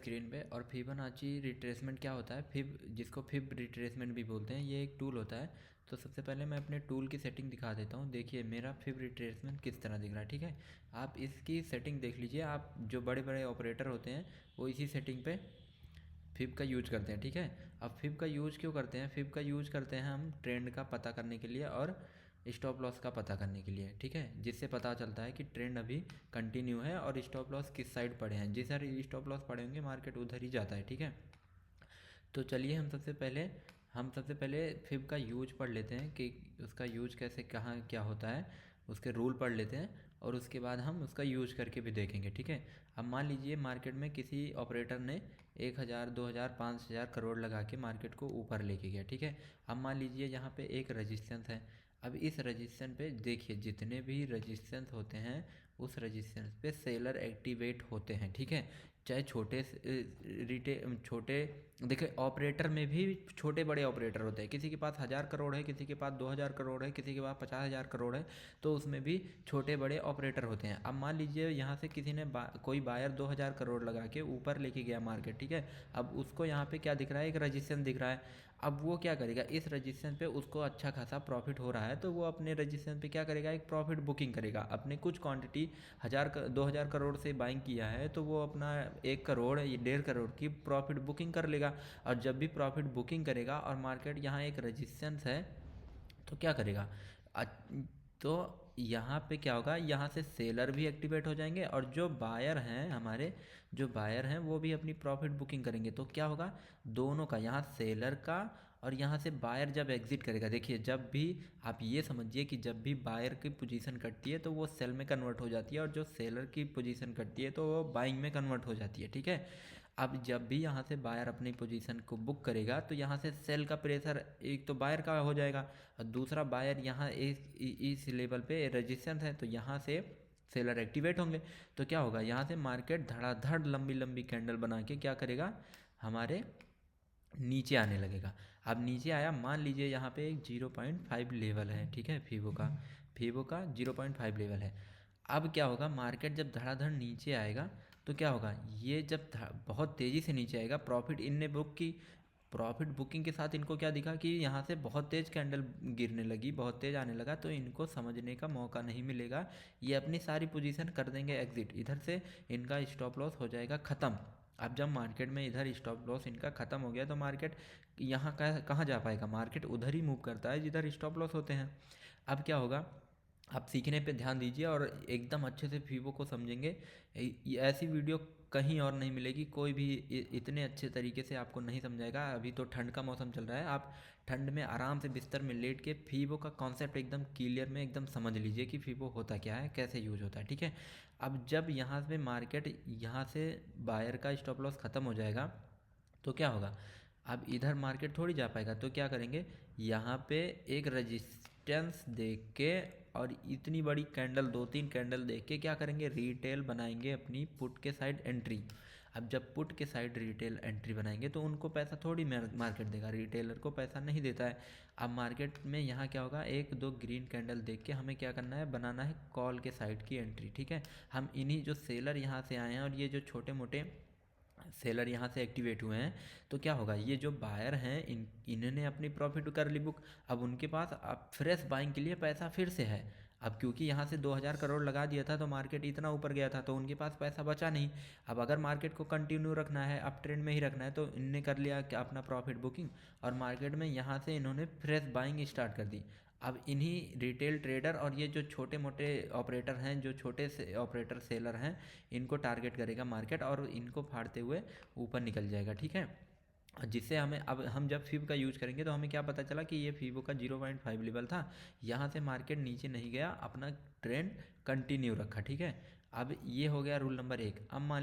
Screen पे। और Fibonacci retracement क्या होता है, जिसको फिब रिट्रेसमेंट भी बोलते हैं, ये एक टूल होता है। तो सबसे पहले मैं अपने टूल की सेटिंग दिखा देता हूँ। देखिए मेरा फिब रिट्रेसमेंट किस तरह दिख रहा है, ठीक है। आप इसकी सेटिंग देख लीजिए। आप जो बड़े बड़े ऑपरेटर होते हैं वो इसी सेटिंग पे फिब का यूज करते हैं, ठीक है। अब फिब का यूज क्यों करते हैं, फिब का यूज करते हैं हम ट्रेंड का पता करने के लिए और स्टॉप लॉस का पता करने के लिए, ठीक है। जिससे पता चलता है कि ट्रेंड अभी कंटिन्यू है और स्टॉप लॉस किस साइड पड़े हैं। जिस साइड स्टॉप लॉस पड़े होंगे मार्केट उधर ही जाता है, ठीक है। तो चलिए हम सबसे पहले फिब का यूज पढ़ लेते हैं कि उसका यूज कैसे कहाँ क्या होता है, उसके रूल पढ़ लेते हैं और उसके बाद हम उसका यूज करके भी देखेंगे, ठीक है। अब मान लीजिए मार्केट में किसी ऑपरेटर ने 1,000 2,000 5,000 करोड़ लगा के मार्केट को ऊपर लेके गया, ठीक है। अब मान लीजिए यहाँ पे एक रजिस्टेंस है। अब इस रजिस्टेंस पे देखिए जितने भी रजिस्टेंस होते हैं उस रजिस्टेंस पे सेलर एक्टिवेट होते हैं, ठीक है। चाहे छोटे देखिए ऑपरेटर में भी छोटे बड़े ऑपरेटर होते हैं। किसी के पास 1,000 करोड़ है, किसी के पास 2,000 करोड़ है, किसी के पास 50,000 करोड़ है। तो उसमें भी छोटे बड़े ऑपरेटर होते हैं। अब मान लीजिए यहाँ से किसी ने कोई बायर 2,000 करोड़ लगा के ऊपर लेके गया मार्केट, ठीक है। अब उसको यहाँ पे क्या दिख रहा है, एक रजिस्टेंस दिख रहा है। अब वो क्या करेगा, इस रजिस्टेंस पे उसको अच्छा खासा प्रॉफिट हो रहा है तो वो अपने रजिस्टेंस पे क्या करेगा, एक प्रॉफिट बुकिंग करेगा। अपने कुछ क्वांटिटी 2,000 करोड़ से बाइंग किया है तो वो अपना 1 करोड़ या 1.5 करोड़ की प्रॉफिट बुकिंग कर लेगा। और जब भी प्रॉफिट बुकिंग करेगा और मार्केट यहाँ एक रजिस्टेंस है तो क्या करेगा, तो यहाँ पे क्या होगा, यहाँ से सेलर भी एक्टिवेट हो जाएंगे और जो बायर हैं हमारे, जो बायर हैं वो भी अपनी प्रॉफिट बुकिंग करेंगे। तो क्या होगा, दोनों का, यहाँ सेलर का और यहाँ से बायर जब एग्जिट करेगा, देखिए जब भी आप ये समझिए कि जब भी बायर की पोजीशन कटती है तो वो सेल में कन्वर्ट हो जाती है और जो सेलर की पोजीशन कटती है तो वो बाइंग में कन्वर्ट हो जाती है, ठीक है। अब जब भी यहाँ से बायर अपनी पोजीशन को बुक करेगा तो यहाँ से सेल का प्रेशर एक तो बायर का हो जाएगा और दूसरा बायर यहाँ इस लेवल पे रेजिस्टेंस है तो यहाँ से सेलर एक्टिवेट होंगे। तो क्या होगा, यहाँ से मार्केट धड़ाधड़ लंबी लंबी कैंडल बना के क्या करेगा, हमारे नीचे आने लगेगा। अब नीचे आया, मान लीजिए यहाँ पे एक 0.5 लेवल है, ठीक है। फीबो का 0.5 लेवल है। अब क्या होगा, मार्केट जब धड़ाधड़ नीचे आएगा तो क्या होगा, ये जब बहुत तेज़ी से नीचे आएगा, प्रॉफिट इनने बुक की, प्रॉफिट बुकिंग के साथ इनको क्या दिखा कि यहाँ से बहुत तेज़ कैंडल गिरने लगी, बहुत तेज़ आने लगा तो इनको समझने का मौका नहीं मिलेगा। ये अपनी सारी पोजीशन कर देंगे एग्जिट, इधर से इनका स्टॉप लॉस हो जाएगा ख़त्म। अब जब मार्केट में इधर स्टॉप लॉस इनका ख़त्म हो गया तो मार्केट यहाँ का कहाँ जा पाएगा, मार्केट उधर ही मूव करता है जिधर स्टॉप लॉस होते हैं। अब क्या होगा, आप सीखने पे ध्यान दीजिए और एकदम अच्छे से फीबो को समझेंगे। ऐसी वीडियो कहीं और नहीं मिलेगी, कोई भी इतने अच्छे तरीके से आपको नहीं समझाएगा। अभी तो ठंड का मौसम चल रहा है, आप ठंड में आराम से बिस्तर में लेट के फीबो का कॉन्सेप्ट एकदम क्लियर में एकदम समझ लीजिए कि फीबो होता क्या है, कैसे यूज होता है, ठीक है। अब जब यहाँ पे मार्केट, यहाँ से बायर का स्टॉप लॉस ख़त्म हो जाएगा तो क्या होगा, अब इधर मार्केट थोड़ी जा पाएगा तो क्या करेंगे, यहाँ पे एक रेजिस्टेंस देख के और इतनी बड़ी कैंडल, 2-3 कैंडल देख के क्या करेंगे, रिटेल बनाएंगे अपनी पुट के साइड एंट्री। अब जब पुट के साइड रिटेल एंट्री बनाएंगे तो उनको पैसा थोड़ी मार्केट देगा, रिटेलर को पैसा नहीं देता है। अब मार्केट में यहाँ क्या होगा, 1-2 ग्रीन कैंडल देख के हमें क्या करना है, बनाना है कॉल के साइड की एंट्री, ठीक है। हम इन्हीं जो सेलर यहाँ से आए हैं और ये जो छोटे मोटे सेलर यहाँ से एक्टिवेट हुए हैं तो क्या होगा, ये जो बायर हैं इन्होंने अपनी प्रॉफिट कर ली बुक। अब उनके पास अब फ्रेश बाइंग के लिए पैसा फिर से है। अब क्योंकि यहाँ से 2,000 करोड़ लगा दिया था तो मार्केट इतना ऊपर गया था तो उनके पास पैसा बचा नहीं। अब अगर मार्केट को कंटिन्यू रखना है, अप ट्रेंड में ही रखना है, तो इनने कर लिया कि अपना प्रॉफिट बुकिंग और मार्केट में यहाँ से इन्होंने फ्रेश बाइंग स्टार्ट कर दी। अब इन्हीं रिटेल ट्रेडर और ये जो छोटे मोटे ऑपरेटर हैं, जो छोटे से ऑपरेटर सेलर हैं, इनको टारगेट करेगा मार्केट और इनको फाड़ते हुए ऊपर निकल जाएगा, ठीक है। जिससे हमें, अब हम जब फीब का यूज़ करेंगे तो हमें क्या पता चला कि ये फीबो का 0.5 लेवल था, यहाँ से मार्केट नीचे नहीं गया, अपना ट्रेंड कंटिन्यू रखा, ठीक है। अब ये हो गया रूल नंबर 1। अब मान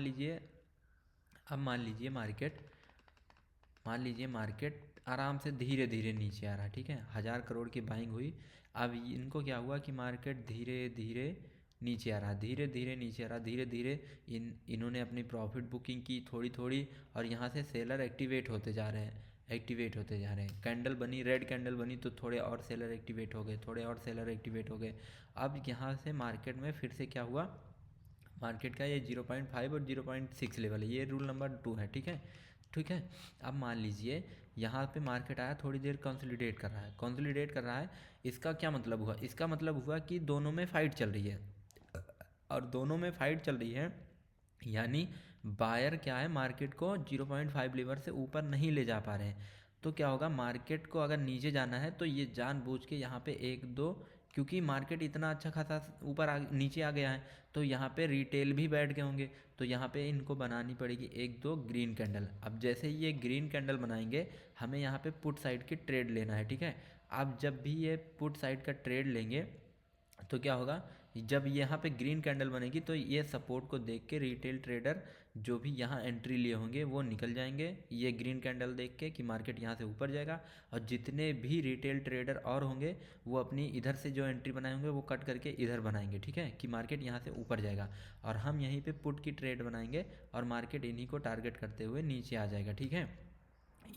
लीजिए मार्केट आराम से धीरे धीरे नीचे आ रहा है, ठीक है। 1,000 करोड़ की बाइंग हुई। अब इनको क्या हुआ कि मार्केट धीरे धीरे नीचे आ रहा, धीरे धीरे नीचे आ रहा, धीरे धीरे इन्होंने अपनी प्रॉफिट बुकिंग की थोड़ी थोड़ी और यहाँ से सेलर एक्टिवेट होते जा रहे हैं, एक्टिवेट होते जा रहे हैं। कैंडल बनी, रेड कैंडल बनी तो थोड़े और सेलर एक्टिवेट हो गए, थोड़े और सेलर एक्टिवेट हो गए। अब यहाँ से मार्केट में फिर से क्या हुआ, मार्केट का ये 0.5 और 0.6 लेवल है, ये रूल नंबर 2 है। ठीक है, ठीक है। अब मान लीजिए यहाँ पे मार्केट आया, थोड़ी देर कंसोलिडेट कर रहा है, कंसोलिडेट कर रहा है। इसका क्या मतलब हुआ? इसका मतलब हुआ कि दोनों में फ़ाइट चल रही है, और दोनों में फ़ाइट चल रही है यानी बायर क्या है, मार्केट को 0.5 लेवल से ऊपर नहीं ले जा पा रहे हैं। तो क्या होगा, मार्केट को अगर नीचे जाना है तो ये जानबूझ के यहाँ पे एक दो, क्योंकि मार्केट इतना अच्छा खासा ऊपर नीचे आ गया है, तो यहाँ पे रिटेल भी बैठ गए होंगे, तो यहाँ पे इनको बनानी पड़ेगी एक दो ग्रीन कैंडल। अब जैसे ही ये ग्रीन कैंडल बनाएंगे, हमें यहाँ पे पुट साइड की ट्रेड लेना है। ठीक है, अब जब भी ये पुट साइड का ट्रेड लेंगे तो क्या होगा, जब यहाँ पे ग्रीन कैंडल बनेगी तो ये सपोर्ट को देख के रिटेल ट्रेडर जो भी यहाँ एंट्री लिए होंगे वो निकल जाएंगे, ये ग्रीन कैंडल देख के कि मार्केट यहाँ से ऊपर जाएगा। और जितने भी रिटेल ट्रेडर और होंगे वो अपनी इधर से जो एंट्री बनाए होंगे वो कट करके इधर बनाएंगे। ठीक है, कि मार्केट यहाँ से ऊपर जाएगा, और हम यहीं पे पुट की ट्रेड बनाएंगे और मार्केट इन्हीं को टारगेट करते हुए नीचे आ जाएगा। ठीक है,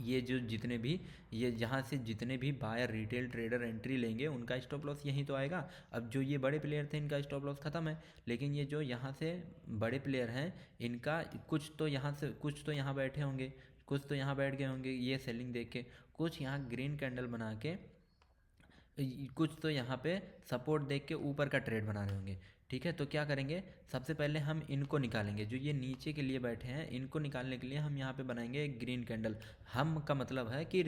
ये जो जितने भी, ये जहाँ से जितने भी बायर रिटेल ट्रेडर एंट्री लेंगे उनका स्टॉप लॉस यहीं तो आएगा। अब जो ये बड़े प्लेयर थे इनका स्टॉप लॉस ख़त्म है, लेकिन ये जो यहाँ से बड़े प्लेयर हैं इनका कुछ तो यहाँ से, कुछ तो यहाँ बैठे होंगे, कुछ तो यहाँ बैठ गए होंगे ये सेलिंग देख के, कुछ यहाँ ग्रीन कैंडल बना के, कुछ तो यहाँ पे सपोर्ट देख के ऊपर का ट्रेड बना रहे होंगे। ठीक है, तो क्या करेंगे, सबसे पहले हम इनको निकालेंगे, जो ये नीचे के लिए बैठे हैं इनको निकालने के लिए हम यहाँ पे बनाएंगे एक ग्रीन कैंडल। हम का मतलब है कि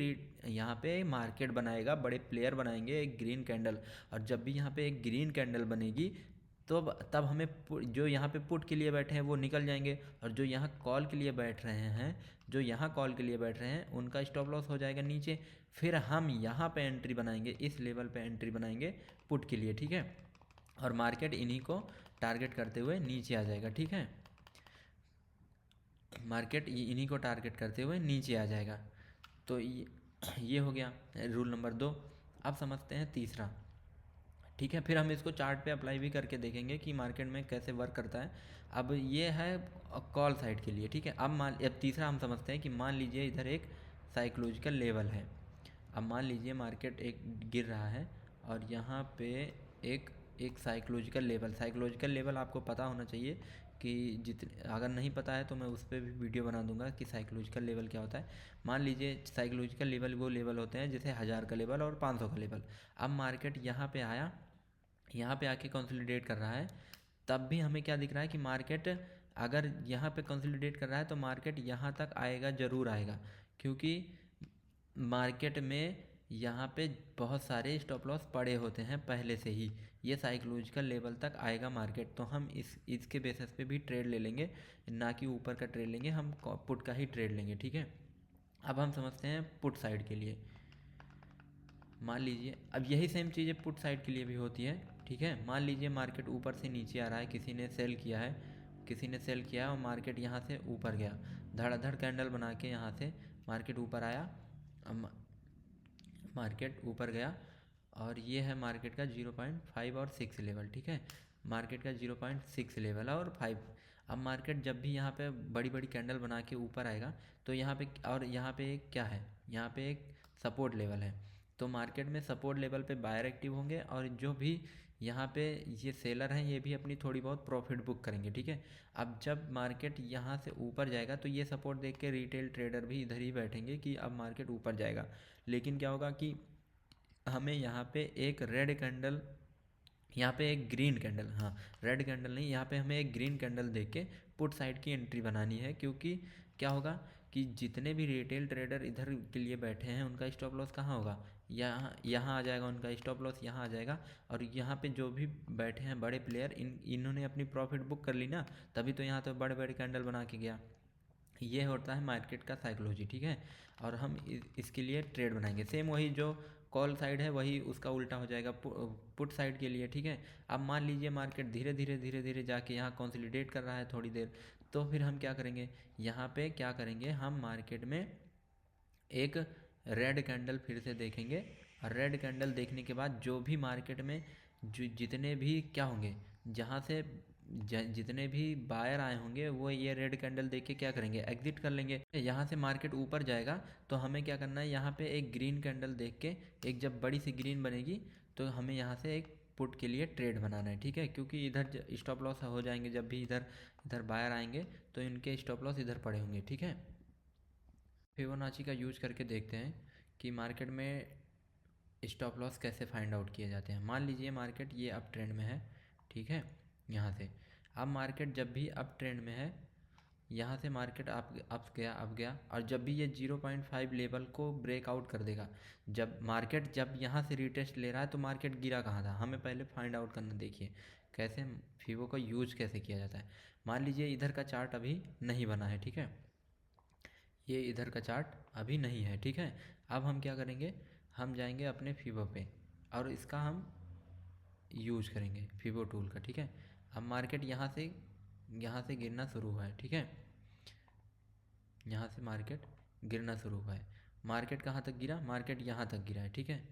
यहाँ पे मार्केट बनाएगा, बड़े प्लेयर बनाएंगे एक ग्रीन कैंडल, और जब भी यहाँ पे एक ग्रीन कैंडल बनेगी तो तब हमें जो यहाँ पे पुट के लिए बैठे हैं वो निकल जाएंगे, और जो यहाँ कॉल के लिए बैठ रहे हैं, जो यहाँ कॉल के लिए बैठ रहे हैं उनका स्टॉप लॉस हो जाएगा नीचे। फिर हम यहाँ पे एंट्री बनाएंगे, इस लेवल पे एंट्री बनाएंगे पुट के लिए। ठीक है, और मार्केट इन्हीं को टारगेट करते हुए नीचे आ जाएगा। ठीक है, मार्केट इन्हीं को टारगेट करते हुए नीचे आ जाएगा। तो ये हो गया रूल नंबर 2। अब समझते हैं तीसरा। ठीक है, फिर हम इसको चार्ट पे अप्लाई भी करके देखेंगे कि मार्केट में कैसे वर्क करता है। अब ये है कॉल साइड के लिए। ठीक है, अब तीसरा हम समझते हैं कि मान लीजिए इधर एक साइकोलॉजिकल लेवल है। अब मान लीजिए मार्केट एक गिर रहा है और यहाँ पे एक एक साइकोलॉजिकल लेवल आपको पता होना चाहिए कि अगर नहीं पता है तो मैं उस पर भी वीडियो बना दूंगा कि साइकोलॉजिकल लेवल क्या होता है। मान लीजिए साइकोलॉजिकल लेवल वो लेवल होते हैं जैसे 1000 का लेवल और 500 का लेवल। अब मार्केट यहाँ पे आया, यहाँ पे आके कंसोलिडेट कर रहा है, तब भी हमें क्या दिख रहा है कि मार्केट अगर यहाँ पे कंसोलिडेट कर रहा है तो मार्केट यहाँ तक आएगा, ज़रूर आएगा, क्योंकि मार्केट में यहाँ पे बहुत सारे स्टॉप लॉस पड़े होते हैं पहले से ही। ये साइकोलॉजिकल लेवल तक आएगा मार्केट, तो हम इसके बेसिस पे भी ट्रेड ले लेंगे, ना कि ऊपर का ट्रेड लेंगे, हम पुट का ही ट्रेड लेंगे। ठीक है, अब हम समझते हैं पुट साइड के लिए। मान लीजिए अब यही सेम चीज़ें पुट साइड के लिए भी होती है। ठीक है, मान लीजिए मार्केट ऊपर से नीचे आ रहा है, किसी ने सेल किया है, किसी ने सेल किया और मार्केट यहाँ से ऊपर गया, धड़ाधड़ कैंडल बना के यहाँ से मार्केट ऊपर आया, मार्केट ऊपर गया, और ये है मार्केट का 0.5 और 6 लेवल। ठीक है, मार्केट का 0.6 लेवल और 5। अब मार्केट जब भी यहाँ पे बड़ी बड़ी कैंडल बना के ऊपर आएगा तो यहाँ पे, और यहाँ पे एक क्या है, यहाँ पे एक सपोर्ट लेवल है, तो मार्केट में सपोर्ट लेवल पे बायर एक्टिव होंगे, और जो भी यहाँ पे ये सेलर हैं ये भी अपनी थोड़ी बहुत प्रॉफिट बुक करेंगे। ठीक है, अब जब मार्केट यहाँ से ऊपर जाएगा तो ये सपोर्ट देख के रिटेल ट्रेडर भी इधर ही बैठेंगे कि अब मार्केट ऊपर जाएगा, लेकिन क्या होगा कि हमें यहाँ पे एक रेड कैंडल, यहाँ पे एक ग्रीन कैंडल, हाँ रेड कैंडल नहीं, यहाँ पे हमें एक ग्रीन कैंडल देख के पुट साइड की एंट्री बनानी है, क्योंकि क्या होगा कि जितने भी रिटेल ट्रेडर इधर के लिए बैठे हैं उनका स्टॉप लॉस कहाँ होगा, यहाँ आ जाएगा उनका स्टॉप लॉस, यहाँ आ जाएगा, और यहाँ पे जो भी बैठे हैं बड़े प्लेयर इन्होंने अपनी प्रॉफिट बुक कर ली ना, तभी तो यहाँ तो बड़े बड़े कैंडल बना के गया। ये होता है मार्केट का साइकोलॉजी। ठीक है, और हम इसके लिए ट्रेड बनाएंगे, सेम वही जो कॉल साइड है वही उसका उल्टा हो जाएगा पुट साइड के लिए। ठीक है, अब मान लीजिए मार्केट धीरे धीरे धीरे धीरे जाके यहाँ कंसोलिडेट कर रहा है थोड़ी देर, तो फिर हम क्या करेंगे, यहाँ पे क्या करेंगे, हम मार्केट में एक रेड कैंडल फिर से देखेंगे, और रेड कैंडल देखने के बाद जो भी मार्केट में जो जितने भी क्या होंगे, जहाँ से जितने भी बायर आए होंगे वो ये रेड कैंडल देख के क्या करेंगे, एग्जिट कर लेंगे। यहाँ से मार्केट ऊपर जाएगा तो हमें क्या करना है, यहाँ पे एक ग्रीन कैंडल देख के, एक जब बड़ी सी ग्रीन बनेगी तो हमें यहाँ से एक पुट के लिए ट्रेड बनाना है, ठीक है। क्योंकि इधर स्टॉप लॉस हो जाएंगे, जब भी इधर इधर बायर आएंगे तो इनके स्टॉप लॉस इधर पड़े होंगे, ठीक है। फिबोनाची का यूज करके देखते हैं कि मार्केट में स्टॉप लॉस कैसे फाइंड आउट किए जाते हैं। मान लीजिए मार्केट ये अप ट्रेंड में है, ठीक है, यहाँ से। अब मार्केट जब भी अप ट्रेंड में है, यहाँ से मार्केट अप गया और जब भी ये 0.5 लेवल को ब्रेकआउट कर देगा, जब मार्केट जब यहाँ से रिटेस्ट ले रहा है तो मार्केट गिरा कहाँ था, हमें पहले फाइंड आउट करना। देखिए कैसे फिबो का यूज कैसे किया जाता है। मान लीजिए इधर का चार्ट अभी नहीं बना है, ठीक है, ये इधर का चार्ट अभी नहीं है, ठीक है। अब हम क्या करेंगे, हम जाएंगे अपने फिबो पे और इसका हम यूज करेंगे फिबो टूल का, ठीक है। अब मार्केट यहाँ से गिरना शुरू हुआ है, ठीक है, यहाँ से मार्केट गिरना शुरू हुआ है। मार्केट कहाँ तक गिरा, मार्केट यहाँ तक गिरा है, ठीक है।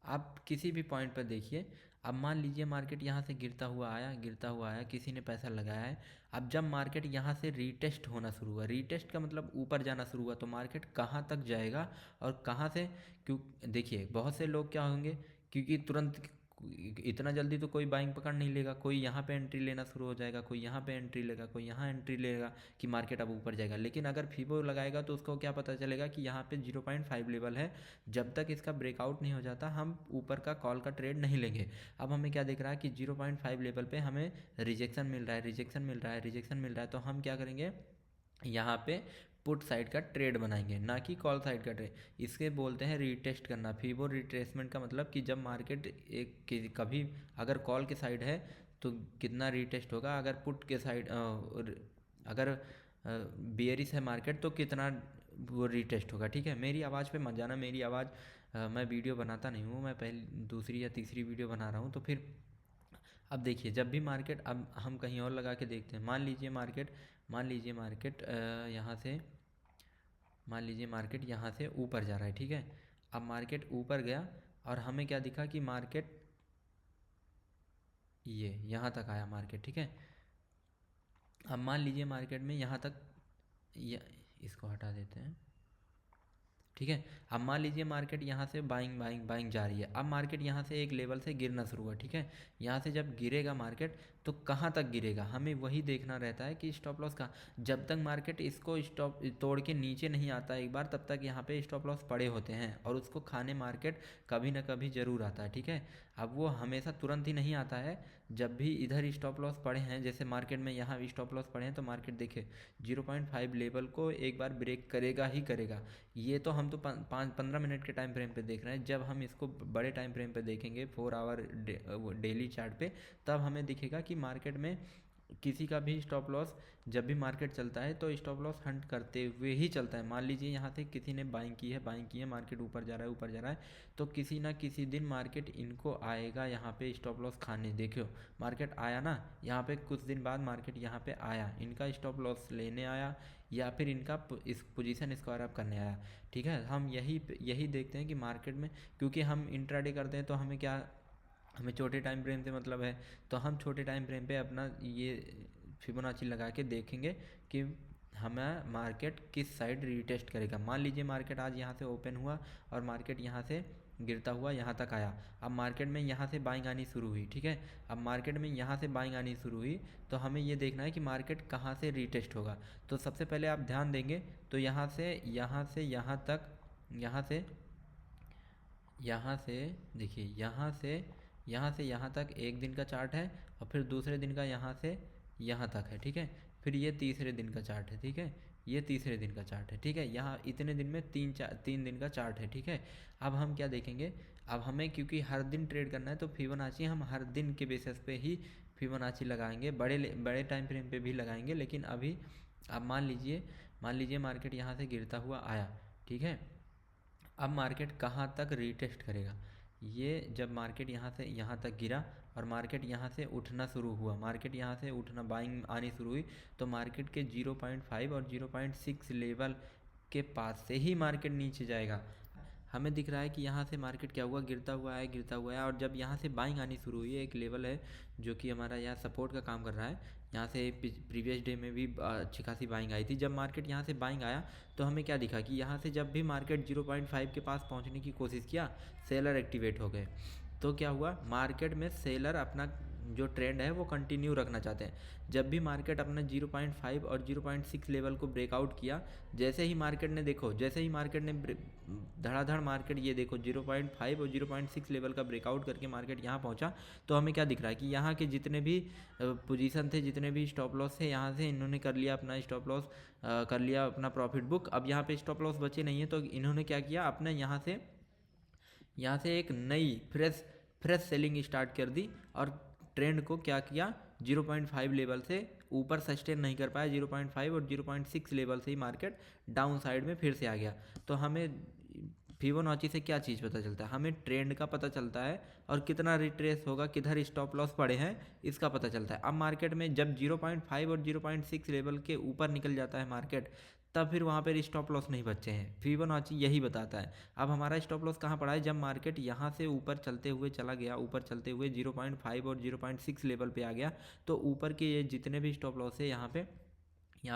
आप किसी भी पॉइंट पर देखिए, अब मान लीजिए मार्केट यहाँ से गिरता हुआ आया, किसी ने पैसा लगाया है। अब जब मार्केट यहाँ से रीटेस्ट होना शुरू हुआ, रीटेस्ट का मतलब ऊपर जाना शुरू हुआ, तो मार्केट कहाँ तक जाएगा और कहाँ से, क्यों देखिए बहुत से लोग क्या होंगे, क्योंकि तुरंत इतना जल्दी तो कोई बाइंग पकड़ नहीं लेगा, कोई यहाँ पे एंट्री लेना शुरू हो जाएगा, कोई यहाँ पे एंट्री लेगा, कोई यहाँ एंट्री लेगा कि मार्केट अब ऊपर जाएगा। लेकिन अगर फिबो लगाएगा तो उसको क्या पता चलेगा कि यहाँ पे 0.5 लेवल है, जब तक इसका ब्रेकआउट नहीं हो जाता हम ऊपर का कॉल का ट्रेड नहीं लेंगे। अब हमें क्या दिख रहा है कि 0.5 लेवल पे हमें रिजेक्शन मिल रहा है, तो हम क्या करेंगे, यहाँ पे पुट साइड का ट्रेड बनाएंगे, ना कि कॉल साइड का ट्रेड। इसके बोलते हैं रीटेस्ट करना। फिबो रिट्रेसमेंट का मतलब कि जब मार्केट कभी अगर कॉल के साइड है तो कितना रीटेस्ट होगा, अगर पुट के साइड अगर बियरिश है मार्केट तो कितना वो रीटेस्ट होगा, ठीक है। मेरी आवाज़ पे मत जाना, मेरी आवाज़ मैं वीडियो बनाता नहीं हूँ, मैं पहले दूसरी या तीसरी वीडियो बना रहा हूँ, तो फिर अब देखिए जब भी मार्केट, अब हम कहीं और लगा के देखते हैं। मान लीजिए मार्केट यहाँ से ऊपर जा रहा है, ठीक है। अब मार्केट ऊपर गया और हमें क्या दिखा कि मार्केट ये यहाँ तक आया मार्केट, ठीक है। अब मान लीजिए मार्केट में यहाँ तक, इसको हटा देते हैं, ठीक है। अब मान लीजिए मार्केट यहाँ से बाइंग जा रही है। अब मार्केट यहाँ से एक लेवल से गिरना शुरू हुआ, ठीक है। यहाँ से जब गिरेगा मार्केट तो कहाँ तक गिरेगा, हमें वही देखना रहता है कि स्टॉप लॉस का, जब तक मार्केट इसको स्टॉप तोड़ के नीचे नहीं आता एक बार, तब तक यहाँ पे स्टॉप लॉस पड़े होते हैं और उसको खाने मार्केट कभी ना कभी ज़रूर आता है, ठीक है। अब वो हमेशा तुरंत ही नहीं आता है। जब भी इधर स्टॉप लॉस पड़े हैं, जैसे मार्केट में यहाँ स्टॉप लॉस पड़े हैं, तो मार्केट देखे 0.5 लेवल को एक बार ब्रेक करेगा ही करेगा। ये तो हम तो 15 मिनट के टाइम फ्रेम पे देख रहे हैं। जब हम इसको बड़े टाइम फ्रेम पे देखेंगे 4 आवर डेली चार्ट पे, तब हमें दिखेगा कि मार्केट में किसी का भी स्टॉप लॉस, जब भी मार्केट चलता है तो स्टॉप लॉस हंट करते हुए ही चलता है। मान लीजिए यहाँ से किसी ने बाइंग की है, मार्केट ऊपर जा रहा है, तो किसी ना किसी दिन मार्केट इनको आएगा यहाँ पे स्टॉप लॉस खाने। देखो मार्केट आया ना, यहाँ पे कुछ दिन बाद मार्केट यहाँ पे आया, इनका स्टॉप लॉस लेने आया या फिर इनका इस पोजीशन स्क्वायर अप करने आया, ठीक है। हम यही देखते हैं कि मार्केट में, क्योंकि हम इंट्राडे करते हैं तो हमें छोटे टाइम फ्रेम से मतलब है, तो हम छोटे टाइम फ्रेम पे अपना ये फिबोनाची लगा के देखेंगे कि हमें मार्केट किस साइड रीटेस्ट करेगा। मान लीजिए मार्केट आज यहाँ से ओपन हुआ और मार्केट यहाँ से गिरता हुआ यहाँ तक आया। अब मार्केट में यहाँ से बाइंग आनी शुरू हुई, ठीक है। अब मार्केट में यहाँ से बाइंग आनी शुरू हुई तो हमें ये देखना है कि मार्केट कहाँ से रीटेस्ट होगा। तो सबसे पहले आप ध्यान देंगे तो यहाँ से देखिए यहाँ से यहाँ तक एक दिन का चार्ट है और फिर दूसरे दिन का यहाँ से यहाँ तक है, ठीक है। फिर ये तीसरे दिन का चार्ट है, ठीक है, ये तीसरे दिन का चार्ट है, ठीक है। यहाँ इतने दिन में 3 दिन का चार्ट है, ठीक है। अब हम क्या देखेंगे, अब हमें क्योंकि हर दिन ट्रेड करना है तो फिबोनाची हम हर दिन के बेसिस पे ही फिबोनाची लगाएंगे, बड़े टाइम फ्रेम पे भी लगाएंगे। लेकिन अभी अब मान लीजिए मार्केट यहाँ से गिरता हुआ आया, ठीक है। अब मार्केट कहाँ तक रीटेस्ट करेगा, ये जब मार्केट यहाँ से यहाँ तक गिरा और मार्केट यहाँ से उठना शुरू हुआ, मार्केट यहाँ से उठना बाइंग आनी शुरू हुई, तो मार्केट के 0.5 और 0.6 लेवल के पास से ही मार्केट नीचे जाएगा। हमें दिख रहा है कि यहाँ से मार्केट क्या हुआ, गिरता हुआ है और जब यहाँ से बाइंग आनी शुरू हुई है, एक लेवल है जो कि हमारा यहाँ सपोर्ट का काम कर रहा है। यहाँ से प्रीवियस डे में भी अच्छी खासी बाइंग आई थी। जब मार्केट यहाँ से बाइंग आया तो हमें क्या दिखा कि यहाँ से जब भी मार्केट 0.5 के पास पहुँचने की कोशिश किया, सेलर एक्टिवेट हो गए। तो क्या हुआ, मार्केट में सेलर अपना जो ट्रेंड है वो कंटिन्यू रखना चाहते हैं। जब भी मार्केट अपना 0.5 और 0.6 लेवल को ब्रेकआउट किया, जैसे ही मार्केट ने देखो, जैसे ही मार्केट ने धड़ाधड़ मार्केट ये देखो 0.5 और 0.6 लेवल का ब्रेकआउट करके मार्केट यहाँ पहुँचा, तो हमें क्या दिख रहा है कि यहाँ के जितने भी पोजीशन थे, जितने भी स्टॉप लॉस थे, यहाँ से इन्होंने कर लिया अपना स्टॉप लॉस, कर लिया अपना प्रॉफिट बुक। अब यहाँ पे स्टॉप लॉस बचे नहीं है, तो इन्होंने क्या किया, अपने यहाँ से एक नई फ्रेश सेलिंग स्टार्ट कर दी और ट्रेंड को क्या किया, 0.5 लेवल से ऊपर सस्टेन नहीं कर पाया। 0.5 और 0.6 लेवल से ही मार्केट डाउन साइड में फिर से आ गया। तो हमें फिबोनाची से क्या चीज़ पता चलता है, हमें ट्रेंड का पता चलता है और कितना रिट्रेस होगा, किधर स्टॉप लॉस पड़े हैं, इसका पता चलता है। अब मार्केट में जब 0.5 और 0.6 लेवल के ऊपर निकल जाता है मार्केट, तब फिर वहाँ पर स्टॉप लॉस नहीं बचे हैं। फिबोनाची यही बताता है। अब हमारा स्टॉप लॉस कहाँ पड़ा है, जब मार्केट यहाँ से ऊपर चलते हुए चला गया, ऊपर चलते हुए 0.5 और 0.6 लेवल पे आ गया, तो ऊपर के ये जितने भी स्टॉप लॉस है यहाँ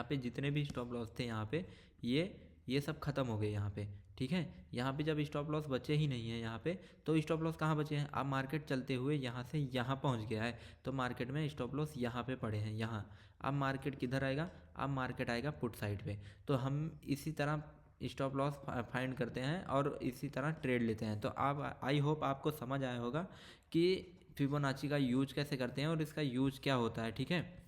पे जितने भी स्टॉप लॉस थे यहाँ पे, ये सब खत्म हो गए यहाँ पे। ठीक है, यहाँ पे जब स्टॉप लॉस बचे ही नहीं है यहाँ पे, तो स्टॉप लॉस कहाँ बचे हैं, अब मार्केट चलते हुए यहाँ से यहाँ पहुँच गया है, तो मार्केट में स्टॉप लॉस यहाँ पे पड़े हैं, यहाँ। अब मार्केट किधर आएगा, अब मार्केट आएगा पुट साइड पे। तो हम इसी तरह स्टॉप लॉस फाइंड करते हैं और इसी तरह ट्रेड लेते हैं। तो आप, आई होप आपको समझ आया होगा कि फिबोनाची का यूज कैसे करते हैं और इसका यूज क्या होता है। ठीक है।